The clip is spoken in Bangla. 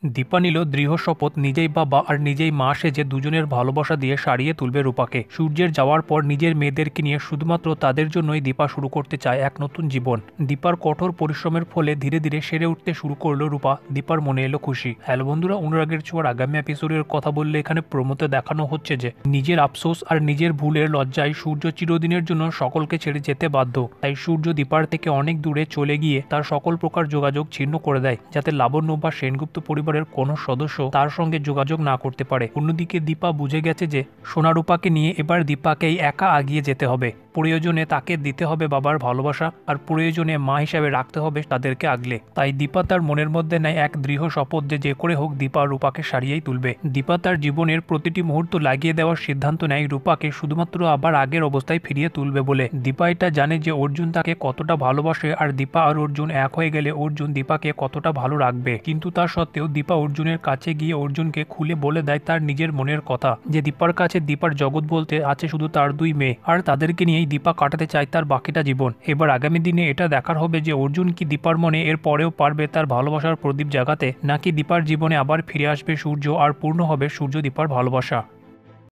দীপা নিল দৃঢ় শপথ নিজেই বাবা আর নিজেই মা সেজে দুজনের ভালোবাসা দিয়ে সারিয়ে তুলবে রূপাকে। সূর্যের যাওয়ার পর নিজের মেয়েদেরকে নিয়ে শুধুমাত্র তাদের জন্যই দীপা শুরু করতে চায় এক নতুন জীবন। দীপার কঠোর পরিশ্রমের ফলে ধীরে ধীরে সেরে উঠতে শুরু করলো রূপা। দীপার মনে এলো খুশি। হ্যালো বন্ধুরা, অনুরাগের ছোঁয়ার আগামী এপিসোডের কথা বললে এখানে প্রমোতে দেখানো হচ্ছে যে নিজের আফসোস আর নিজের ভুলের লজ্জায় সূর্য চিরদিনের জন্য সকলকে ছেড়ে যেতে বাধ্য। তাই সূর্য দীপার থেকে অনেক দূরে চলে গিয়ে তার সকল প্রকার যোগাযোগ ছিন্ন করে দেয়, যাতে লাবণ্য বা সেনগুপ্ত পরিবারের কোনো সদস্য তার সঙ্গে যোগাযোগ না করতে পারে। অন্যদিকে দীপা বুঝে গেছে যে সোনারূপাকে নিয়ে এবার দীপাকেই একা আগিয়ে যেতে হবে। প্রয়োজনে তাকে দিতে হবে বাবার ভালোবাসা, আর প্রয়োজনে মা হিসাবে রাখতে হবে তাদেরকে আগলে। তাই দীপা তার মনের মধ্যে নেয় এক দৃঢ় শপথ যে করে হোক দীপা রূপাকে সারিয়েই তুলবে। দীপা তার জীবনের প্রতিটি মুহূর্ত লাগিয়ে দেওয়ার সিদ্ধান্ত নেয় রূপাকে শুধুমাত্র আবার আগের অবস্থায় ফিরিয়ে তুলবে বলে। দীপা এটা জানে যে অর্জুন তাকে কতটা ভালোবাসে, আর দীপা আর অর্জুন এক হয়ে গেলে অর্জুন দীপাকে কতটা ভালো রাখবে। কিন্তু তা সত্ত্বেও দীপা অর্জুনের কাছে গিয়ে অর্জুনকে খুলে বলে দেয় তার নিজের মনের কথা, যে দীপার কাছে দীপার জগৎ বলতে আছে শুধু তার দুই মেয়ে, আর তাদেরকে নিয়েই দীপা কাটাতে চায় তার বাকিটা জীবন। এবার আগামী দিনে এটা দেখার হবে যে অর্জুন কি দীপার মনে এর পরেও পারবে তার ভালোবাসার প্রদীপ জাগাতে, নাকি দীপার জীবনে আবার ফিরে আসবে সূর্য আর পূর্ণ হবে সূর্য দীপার ভালোবাসা।